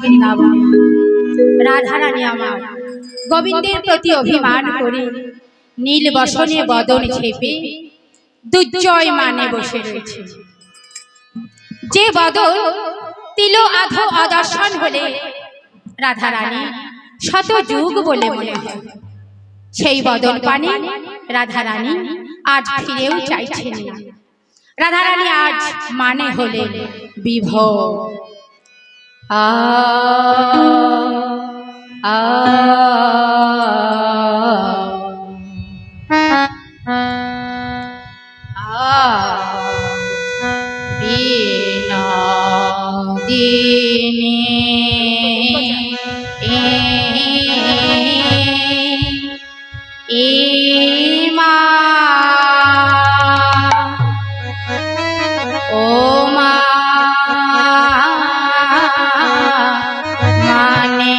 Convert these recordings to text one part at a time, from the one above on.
বৃন্দাবনে। রাধারানী আমার গোবিন্দের প্রতি অভিমান করে নীল বসনে বদন ছেপে দুর্জয় মানে বসে রয়েছে। যে বদন তিল আধো অদর্শন হলে রাধারানী শত যুগ বলে মনে হয়, সেই বদন পানে রাধারানী আজ ফিরেও চাইছেন না। রাধারানী আজ মানে হলে বিভোর। আ আ বিনোদিনী মা ও মা মানে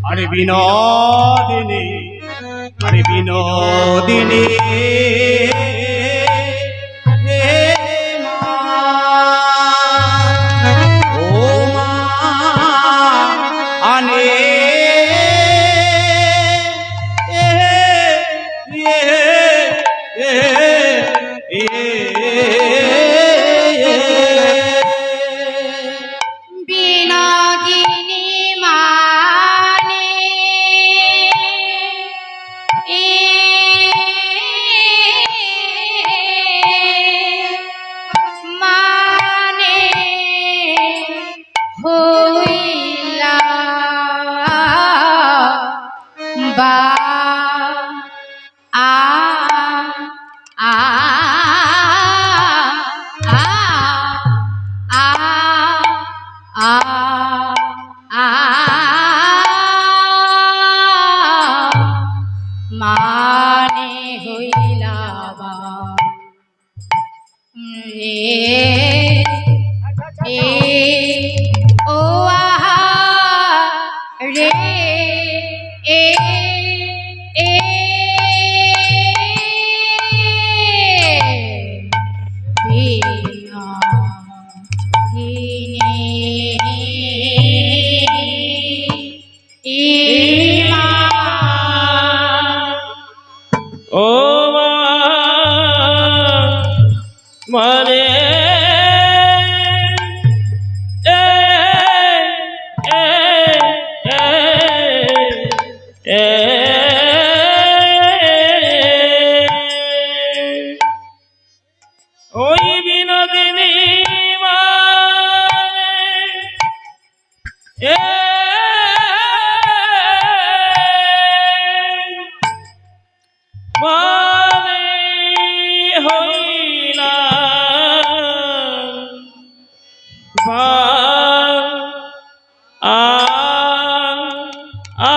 আরে বিনোদিনী, আরে বিনোদিনী ও মা আনে মানে হইলা রে ও আহা রে এ মানে ওই বিনোদিনী মানে হইলা আ আ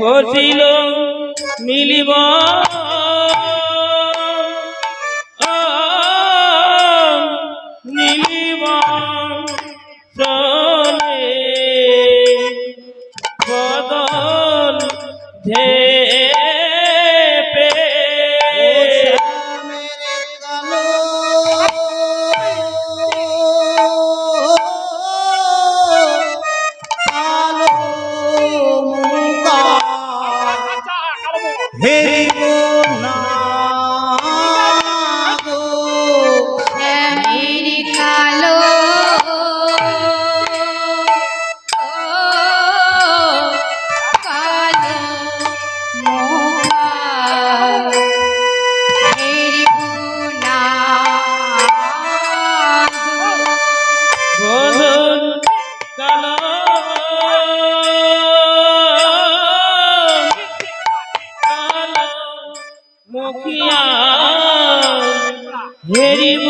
বসিল মিলিব নীলিব চলে বদল ধেপে শ্যামের কালো কালো মুখা হেরিবো না বদল কালো কালো মুখিয়া হেরিব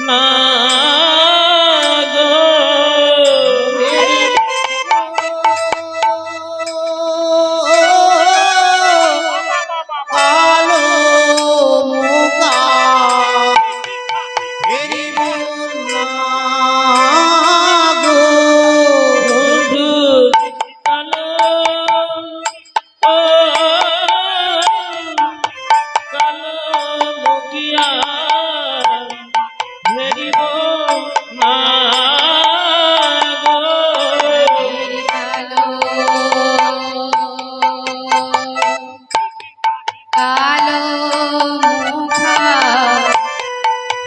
না গো বন্ধুর কালো ও কালো মুখিয়া হেরিব না গো কালো কালো মুখা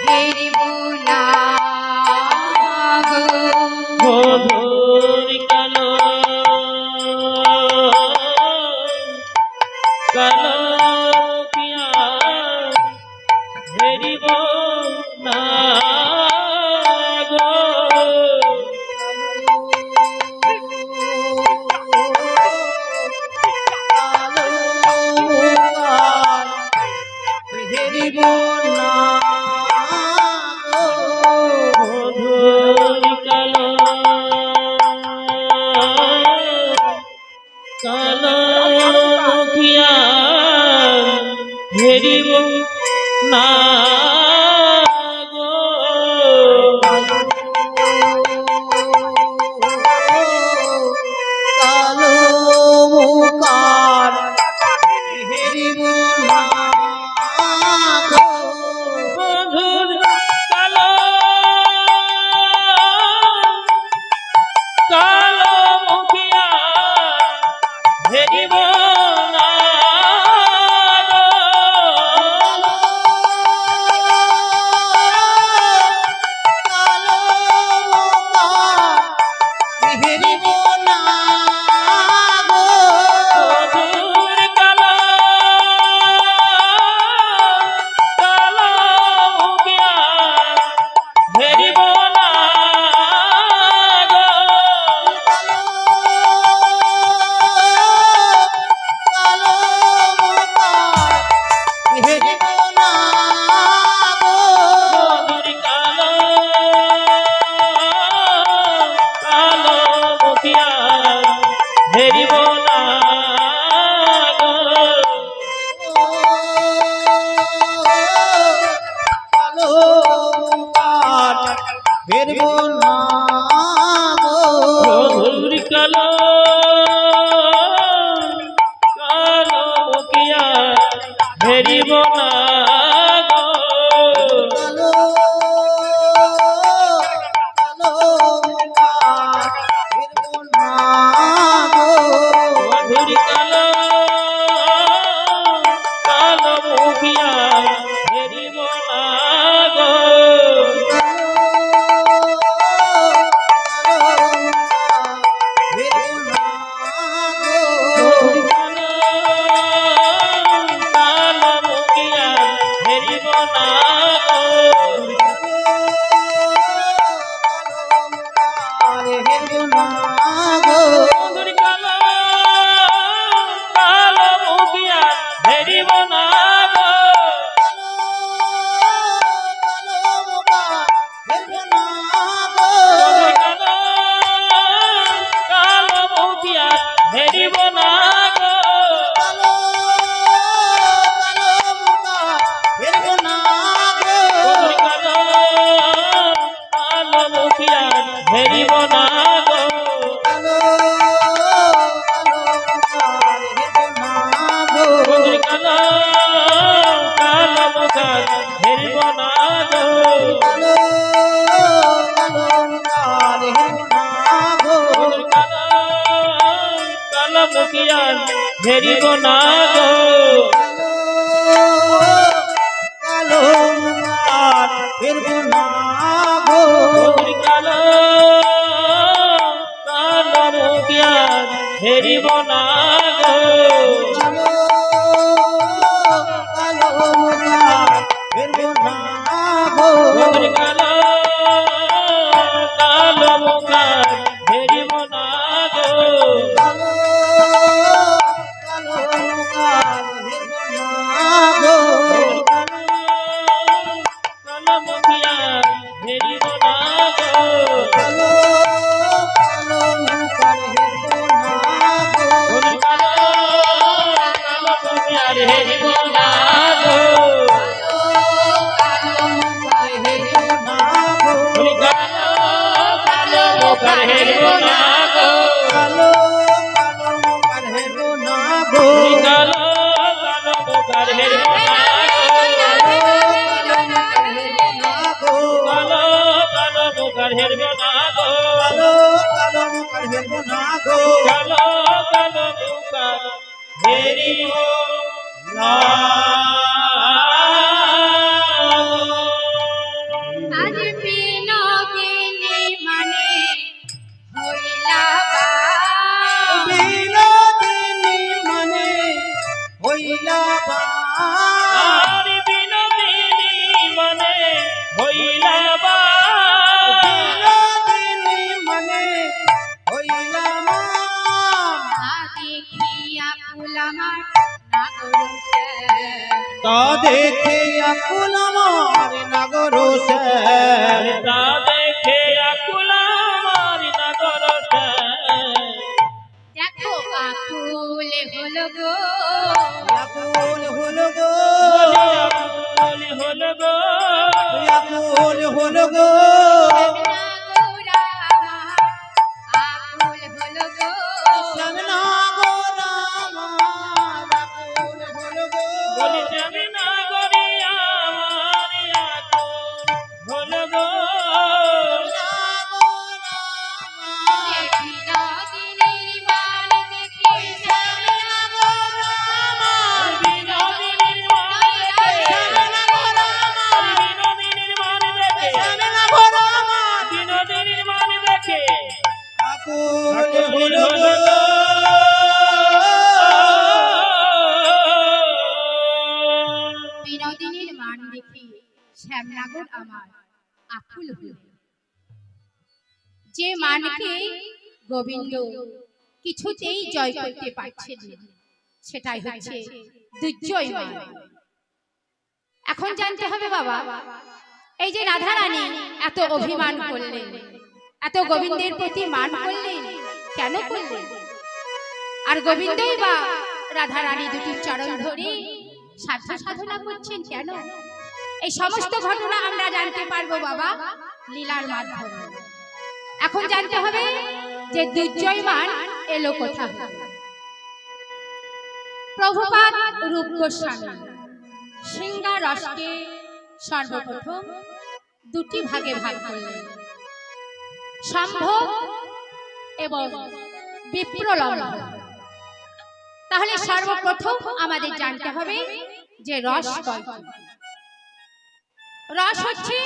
হেরিবো না গো বধুর কালো কালো মুখিয়া হেরিব না গো বধুর কালো কালো মুখিয়া হেরিব না গো বধুর কালো কালো মুখিয়া হেরি মুখিয়ার হেরিব না গো কালো মুখার ফিরবো না গো কালো কালো মুখিয়ার হেরিব না গো কালো মুখার ফিরবো না গো কালো কালো মুখার হেরিব না গো কালো কালো মুখার ফিরবো না গো কালো মুখিয়ার হেরিব না গো কালো কালো মুখার ফিরবো না গো কালো মুখিয়ার হেরিব না গো কালো মুখার হেরিব না গো কালো কালো মুখার ফিরবো না গো কালো কালো মুখার হেরিব না গো কালো কালো মুখার হেরিব না গো কালো কালো মুখার ফিরবো না গো কালো কালো মুখার হেরিব না আজ বিনোদিনী মানে হইলা বা বিনোদিনী মানে হইলা বা আর বিনোদিনী মানে হইলা বা বিনোদিনী মানে হইলা মা দেখিয়া কুলামার নাগরসে তা দেখে আকুল আমার নাগর তা দেখে আকুল আমার নাগর দেখো আকুল হলো গো আকুল হলো গো আকুল হল গো আকুল হলো গো নাগরা আমার আকুল হলো গো শ্যামনা গো আমার আকুল হলো গো বলি যাবি না গরি আমার আকুল হল গো বিনোদিনীর মান দেখি বিনোদিনীর মান দেখে বিনোদিনীর মান দেখে বিনোদিনীর মান দেখে আকুল হলো গো বিনোদিনীর মান দেখি শ্যামনগর আমার আকুল হলো যে মানকে গোবিন্দ কিছুতেই জয় করতে পারছেন না, সেটাই হচ্ছে দুর্জয় মান। এখন জানতে হবে বাবা, এই যে রাধা রানী এত অভিমান করলেন, এত গোবিন্দের প্রতি মান করলেন, কেন করলেন? আর গোবিন্দই বা রাধা রানী দুটির চরণ ধরে সাধ্য সাধনা করছেন কেন? এই সমস্ত ঘটনা আমরা জানতে পারবো বাবা লীলার মাধ্যমে। এখন জানতে হবে যে দুর্জয়মান এলো কোথা থেকে। প্রভুপাদ রূপ গোস্বামী শৃঙ্গার রসকে সর্বপ্রথম দুটি ভাগে ভাগ করলেন, সম্ভোগ এবং বিপ্রলম্ভ। তাহলে সর্বপ্রথম আমাদের জানতে হবে যে রস কয়টি। রস হচ্ছে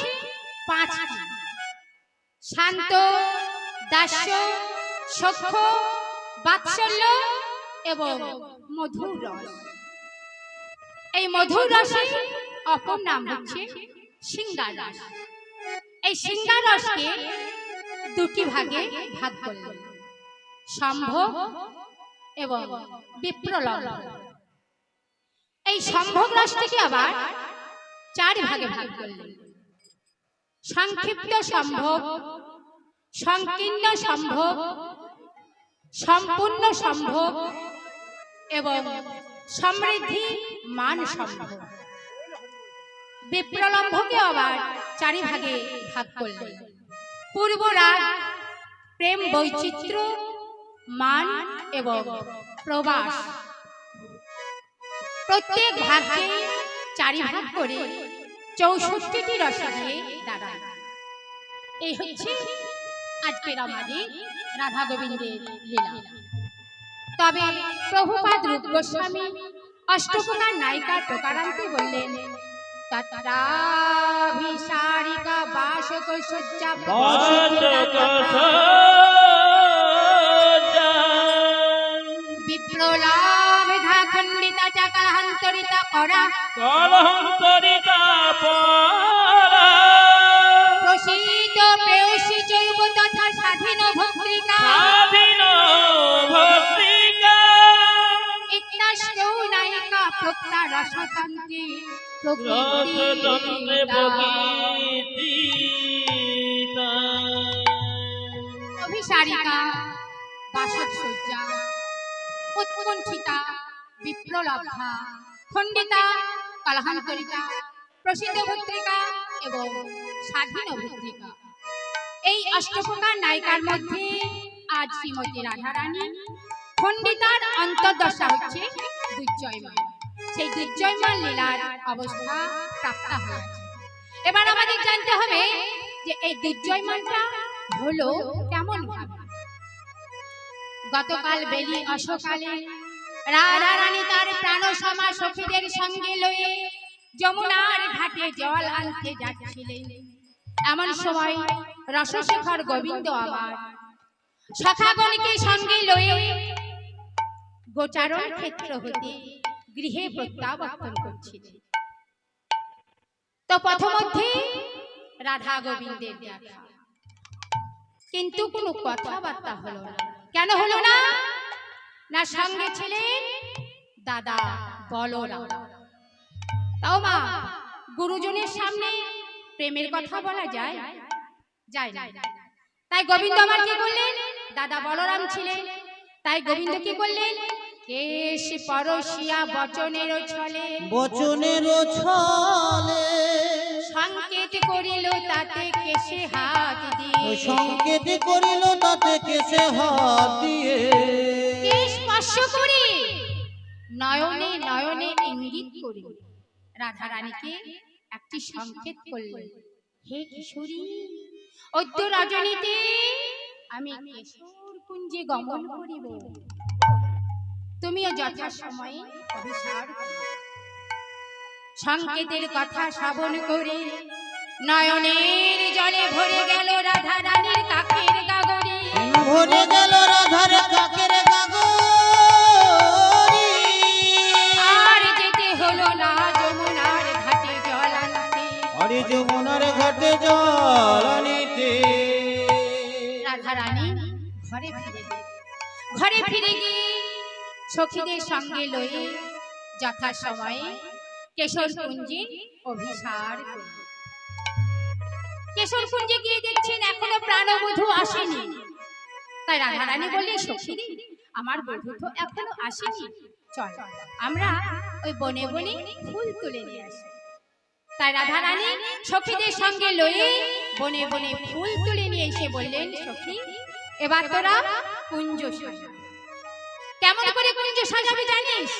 পাঁচটি: শান্ত, দাস্য, সখ্য, বাৎসল্য এবং মধুর রস। এই মধুর রসের অপর নাম হচ্ছে শৃঙ্গার রস। এই শৃঙ্গার রসকে দুটি ভাগে ভাগ করলেন, সম্ভোগ এবং বিপ্রলম্ভ। এই সম্ভোগ রসটিকে আবার চার ভাগে ভাগ করলেন: সংক্ষিপ্ত সম্ভোগ, সংকীর্ণ সম্ভোগ, সম্পূর্ণ সম্ভোগ এবং সমৃদ্ধি মান সম্ভোগ। বিপ্রলম্ভকে আবার চারি ভাগে ভাগ করলেন: পূর্ব রাগ, প্রেম বৈচিত্র্য, মান এবং প্রবাস। প্রত্যেক ভাগকে চারি ভাগ করে 64টি রস দিয়ে দাঁড়ায়। এই হচ্ছে আজকের আমাদের রাধা গোবিন্দের লীলা। তবে প্রভুপাদ রূপ গোস্বামী অষ্টপ্রকার নায়িকা প্রকারান্তে বললেন, তত্রাভিসারিকা বাসক সজ্জা বিপ্রলাভা খণ্ডিতা চাকাহান্তরিতা করা কলহন্তরিতা পরা প্রসিত প্রেয়সী জৈব তথা স্বাধীন ভক্তিকা স্বাধীন ভক্তিকা ইত্যাষ্টৌ নায়িকা প্রক্তা রসতন্ত্রী রসতন্ত্রে প্রকৃতিতা অভিসারিকা বাসক সজ্জা উৎকণ্ঠিতা বিপ্রলব্ধা খণ্ডিতা কলহান্তরিতা প্রসিদ্ধ ভক্তিকা এবং স্বাধীন ভক্তিকা, এই অষ্টপ্রকার নায়িকার মধ্যে আজ শ্রীমতী রাধারানী খণ্ডিতার অন্তর্দশা হচ্ছে দুর্জয়মান। সেই দুর্জয়মান লীলার অবস্থা প্রাপ্তা হয়েছে। এবার আমাদের জানতে হবে যে এই দুর্জয়মানটা হলো কেমন ভাবে। গতকাল বেলি অসকালে রাধা রানী তার প্রাণ সমা সখীদের সঙ্গে লয়ে যমুনার ঘাটে জল আনতে যাচ্ছিলেন। এমন সময় রসশেখর গোবিন্দ আবার সখাগণকে সঙ্গে লয়ে গোচারণ ক্ষেত্র হতে গৃহে প্রত্যাবর্তন করছিলেন। তো পথমধ্যে রাধা গোবিন্দের দেখা, কিন্তু কোনো কথাবার্তা হলো না। কেন হলো না? না সঙ্গে ছিলেন দাদা বলরাম। তাও মা, গুরুজনের সামনে প্রেমের কথা বলা যায়? যায় না। তাই গোবিন্দ আমার কি করলেন? দাদা বলরাম ছিলেন, তাই গোবিন্দ কি করলেন? কেশ পরশিয়া বচনের ছলে সংকেত করিল তাতে কেশে হাত দিয়ে, সংকেত করিল তাতে কেশে হাত দিয়ে, কেশ স্পর্শ করে নয়নে নয়নে ইঙ্গিত করে রাধা রানীকে একটি সংকেত করলেন, হে কিশোরী, অদ্য রজনীতে আমি কেশর কুঞ্জে গমন করিব, তুমিও যথাসময়ে অভিসার করো। সংকেতের কথা শ্রবণ করে নয়নের জলে ভরে গেল রাধা রানীর কাকের গাগরে, ভরে গেল রাধার কাকের গাগরে, আর যেতে হলো না যমুনার ঘাটে জল আনতে, আরে যমুনার ঘাটে জল আনিতে। রাধা রানী ঘরে ফিরে গিয়ে সখীদের সঙ্গে লয়ে যথাসময়ে কেশর কুঞ্জে অভিসার করল। কেশর কুঞ্জে গিয়ে দেখছেন এখনো প্রাণবধূ আসেনি। তাই রাধা রানী বললে, সখী, আমার বধূ তো এখনো আসেনি, চল আমরা ওই বনে বনে ফুল তুলে নিয়ে আসি। তাই রাধা রানী সখীদের সঙ্গে লয়ে বনে বনে ফুল তুলে নিয়ে এসে বললেন, সখী, এবার তোরা কুঞ্জ সাজা। কেমন করে কুঞ্জ সাজাবে জানিস?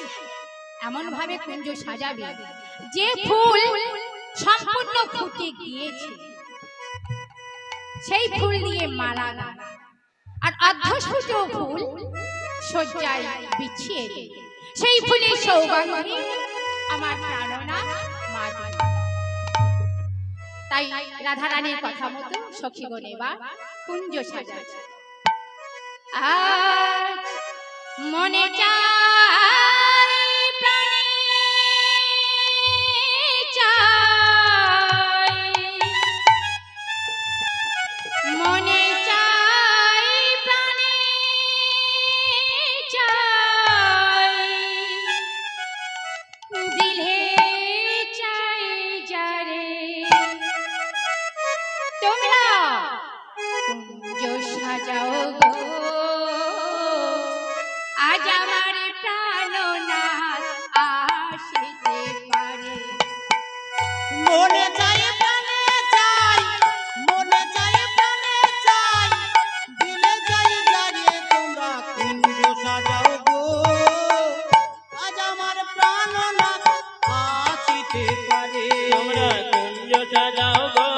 এমন ভাবে কুঞ্জ সাজাবে যে ফুল সম্পূর্ণ ফুটে গিয়েছে সেই ফুল দিয়ে মালা গান, আর অর্ধস্ফুট ফুল সজ্জায় বিছিয়ে দেবে, সেই ফুলের সৌগন্ধে আমার প্রাণনা মা দেবে। তাই রাধা রানীর কথা মতো সখীগণ এবার কুঞ্জ সাজাচ্ছে। আজ মনে চাই প্রাণে চাই, মনে চাই প্রাণে চাই, দিলে চাই যারে তোমরা কুঞ্জ সাজাও গো, আজ আমার প্রাণনাথ আসিতে পারে। মনে চাই প্রাণে চাই, মনে চাই প্রাণে চাই, দিলে চাই যারে তোমরা কুঞ্জ সাজাও গো, আজ আমার প্রাণনাথ আসিতে পারে। তোমরা কুঞ্জ সাজাও গো,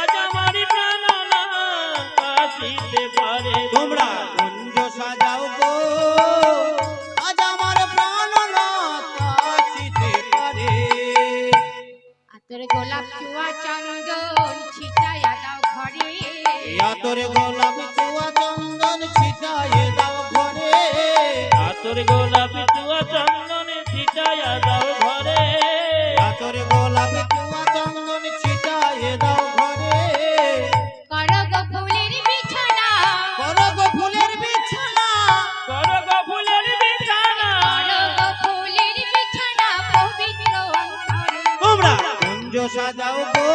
আজ আমার প্রাণনাথ আসিতে পারে। তোমরা কুঞ্জ সাজাও গো, আতরে গোলাপি চুয়া চন্দন ছিটায়ে দাও ঘরে আতর গোলাপি চুয়া চন্দন ছিটায়া দাও ঘরে আতরে গোলাপি চুয়া চন্দন ছিটায়ে দাও ঘরে করগ ফুলের বিছানা করো গো ফুলের বিছানা করো গো ফুলের বিছানা করগ ফুলের বিছানা পবিত্র অন্তরে তোমরা কুঞ্জ সাজাও গো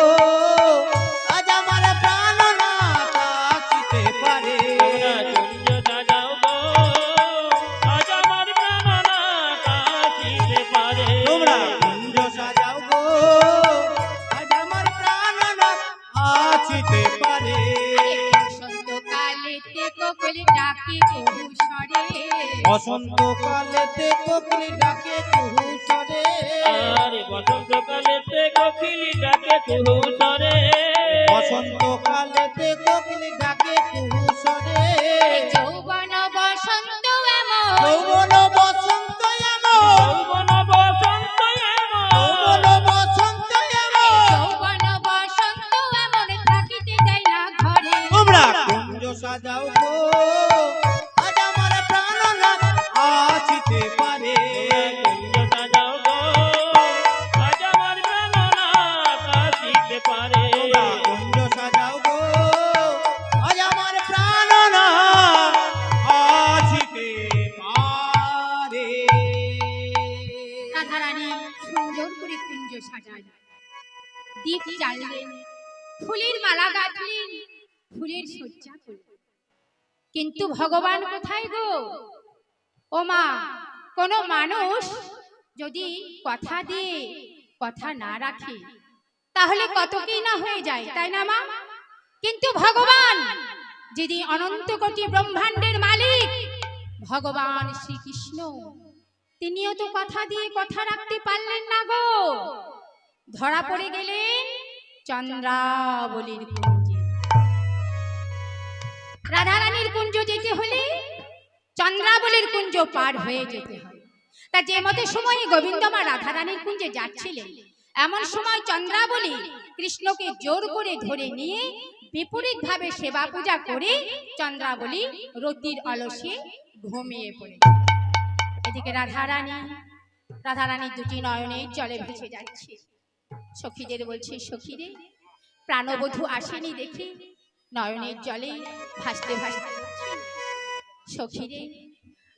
আজ আমার প্রাণনাথ আসিতে পারে তোমরা কুঞ্জ সাজাও গো আজ আমার প্রাণনাথ আসিতে পারে তোমরা কুঞ্জ সাজাও গো আজ আমার প্রাণনাথ আসিতে পারে বসন্তকালেতে কোকিল ডাকে কহু স্বরে বসন্ত কালেতে কোকিল ডাকে কুহু স্বরে আরে বসন্তকালেতে কোকিল ডাকে কুহু স্বরে বসন্ত কালেতে কোকিল ডাকে কুহু স্বরে যৌবন বসন্ত এমন যৌবন বসন্ত এমন যৌবন বসন্ত এমন যৌবন বসন্ত এমন যৌবন বসন্ত এমন থাকিতে দেয় না ঘরে তোমরা কুঞ্জ সাজাও গো আজ আমার প্রাণনাথ আসিতে পারে কুঞ্জ সাজাও গো আজ আমার প্রাণনাথ আসিতে পারে তোমরা কুঞ্জ সাজাও গো আজ আমার প্রাণনাথ আসিতে পারে রাধারানী সুন্দর করে কুঞ্জ সাজালেন, দীপ জ্বাললেন, ফুলের মালা গাঁথলেন, ফুলের সজ্জা করলেন। কিন্তু ভগবান কোথায় গো? ও মা, কোন মানুষ যদি কথা দিয়ে কথা না রাখে তাহলে কত কি না হয়ে যায়, তাই না মা? কিন্তু ভগবান যদি অনন্ত কোটি ব্রহ্মাণ্ডের মালিক ভগবান শ্রীকৃষ্ণ, তিনিও তো কথা দিয়ে কথা রাখতে পারলেন না গো। ধরা পড়ে গেলেন চন্দ্রাবলীর কুঞ্জে। রাধারানীর কুঞ্জ যেতে হলে চন্দ্রাবলীর কুঞ্জ পার হয়ে যেতে হয়। তা যে মতে সময়ে গোবিন্দমা রাধারানীর কুঞ্জে যাচ্ছিলেন, এমন সময় চন্দ্রাবলী কৃষ্ণকে জোর করে ধরে নিয়ে বিপরীত ভাবে সেবা পূজা করে চন্দ্রাবলী রতির অলসে ঘুমিয়ে পড়েছে। এদিকে রাধারানীর দুটি নয়নে জলে ভেসে যাচ্ছে। সখীদের বলছে, সখীরে প্রাণবধূ আসেনি দেখে নয়নের জলে ভাসতে ভাসতে যাচ্ছে। সখীরে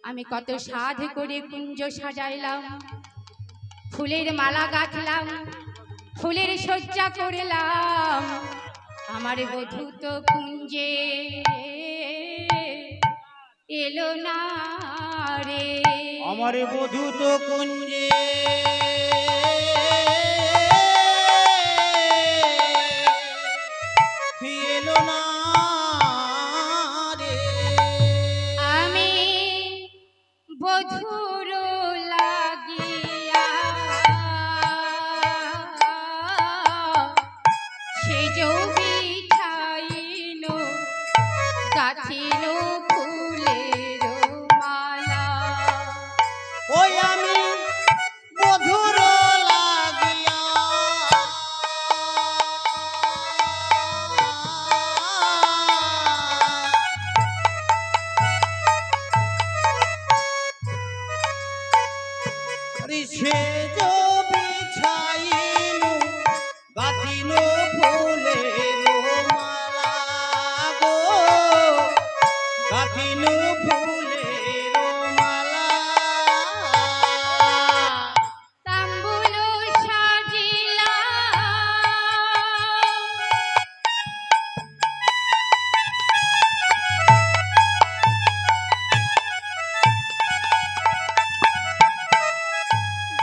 আমি কত সাধ করে কুঞ্জ সাজাইলাম, ফুলের মালা গাঁথলাম, ফুলের সজ্জা করলাম, আমার বধূ তো কুঞ্জে এলো না রে। আমার বধূ তো কুঞ্জে এলো না রে আমি বধুর লাগিয়া সে বিছাইল গাথিল ফুলের মালা। ওই আমি বধুর লাগিয়া সে বিছাইল গাথিল ফুলের মালা গো গাথিল ফুলের মালা তাম্বুল সাজিলা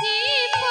দীপ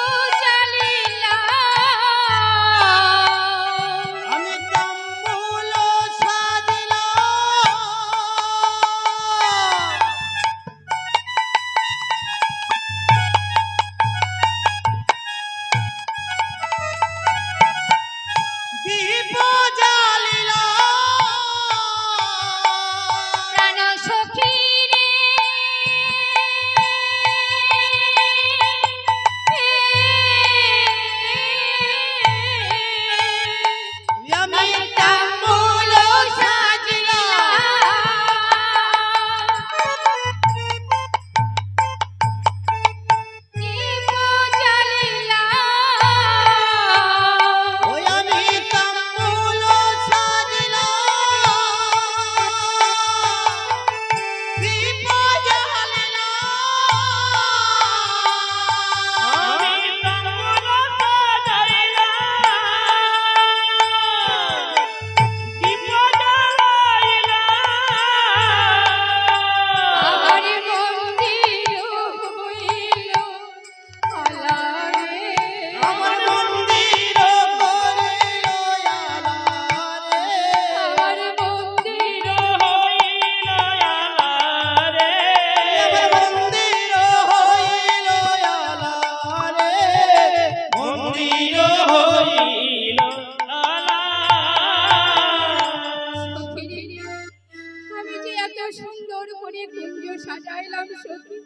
চাইলাম সখী,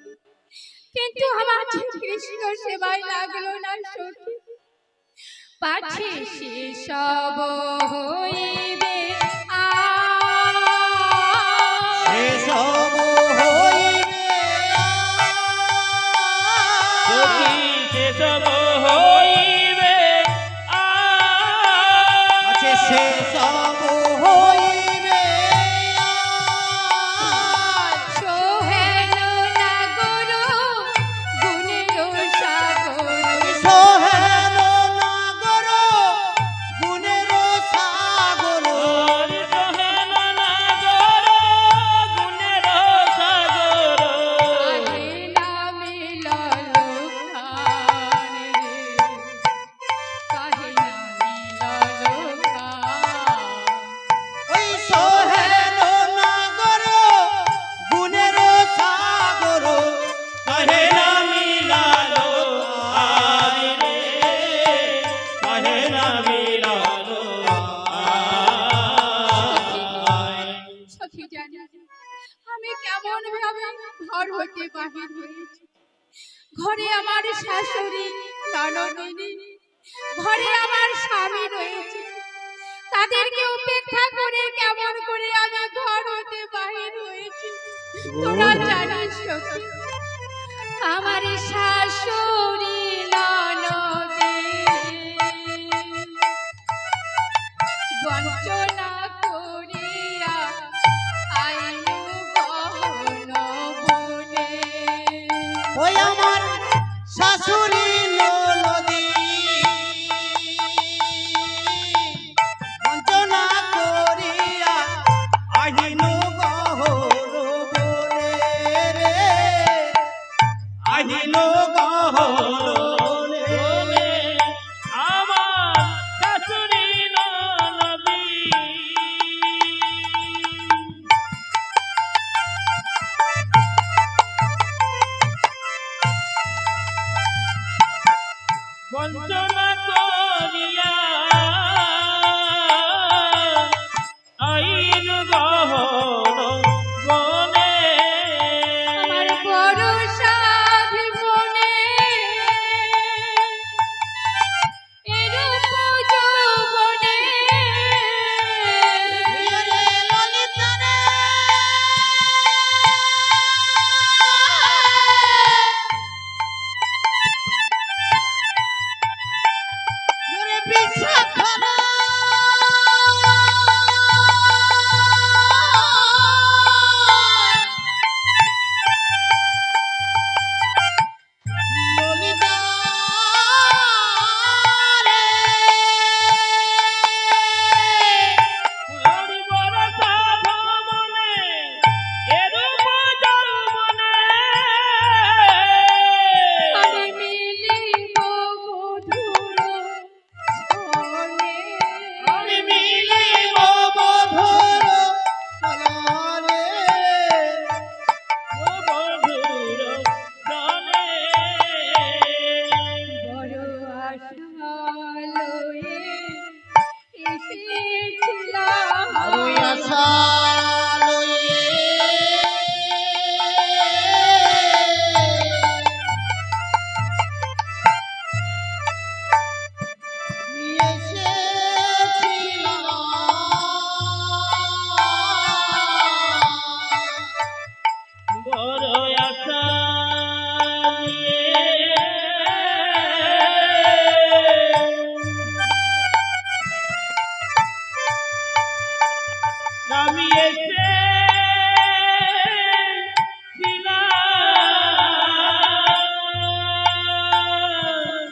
কিন্তু আমার যে কৃষ্ণ সেবায় লাগলো না সখী। পাছে সে সব হইবে সেসব হইবে সখী সেসব হইবে আছে সেসব হইবে সোহেল না গুরু গুণের সাগর। সোহেল নাগর গুণের সাগর সোহেল নাগর গুণের সাগর আহে না মিলল প্রাণ রে, কাহে না মিলল প্রাণ। ওই সোহেল নাগর গুণের সাগর কহে না মিলালো আজ রে কহে না মিলালো আজ সখী জানি আমি কেমন ভাবে ঘর হতে বাহির হয়েছি। ঘরে আমার শাশুড়ি ননদিনী, ঘরে আমার স্বামী রয়েছে, তাদেরকে উপেক্ষা করে কেমন করে আমি ঘর হতে বাহির হয়েছি তোরা জানিস সখী। আমার শাশুড়ি ননদে বঞ্চনা করিয়া আইনু গহন বনে। ওই আমার শাশুড়ি ননদী বঞ্চনা করিয়া আহিনু গহর বনে রে আহিনু গহর বনে আমার শাশুড়ি ননদী বঞ্চনা করিয়া আইন গহন বনে আমার বড় সাধি মনে এরূপ যৌবনে ললিতা রে ওরে বিশাখারা ললিতা রে হরি বর সাধু মনে এরূপ যৌবনে আমি মিলিব মধুর ছনে। আমি মিলিব মধুর ফলরে ও বন্ধুর জানে বড় আশা লয়ে এসেছিলাম। আরই আশা লয়ে এসেছিলাম বড় আশা নিয়ে আমি এসেছিলাম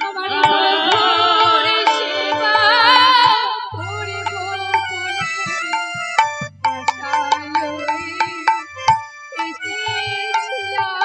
আমার মধুর সেবা করিব বলে আশা লয়ে এসেছিলাম।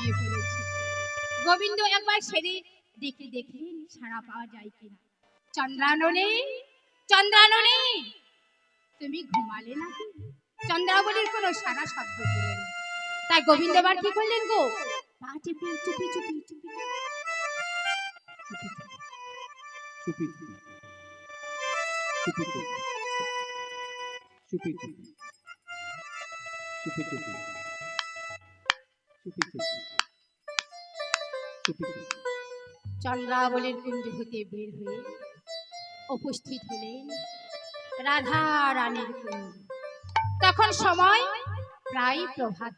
ঘুমিয়ে পড়েছে। গোবিন্দ একবার সেরে দেখে দেখলেন সাড়া পাওয়া যায় কিনা। চন্দ্রাননে, চন্দ্রাননে, তুমি ঘুমালে নাকি? চন্দ্রাবলীর কোনো সারা শব্দ পেলেন না। তাই গোবিন্দ এবার কি করলেন গো? পা টিপে চুপি চুপি চুপি চুপি চুপি চুপি চুপি চুপি চুপি চুপি চুপি চুপি চুপি চুপি চুপি চন্দ্রাবলীর কুঞ্জ হতে বের হয়ে উপস্থিত হলেন রাধা রানীর কুঞ্জ। তখন সময় প্রায় প্রভাত।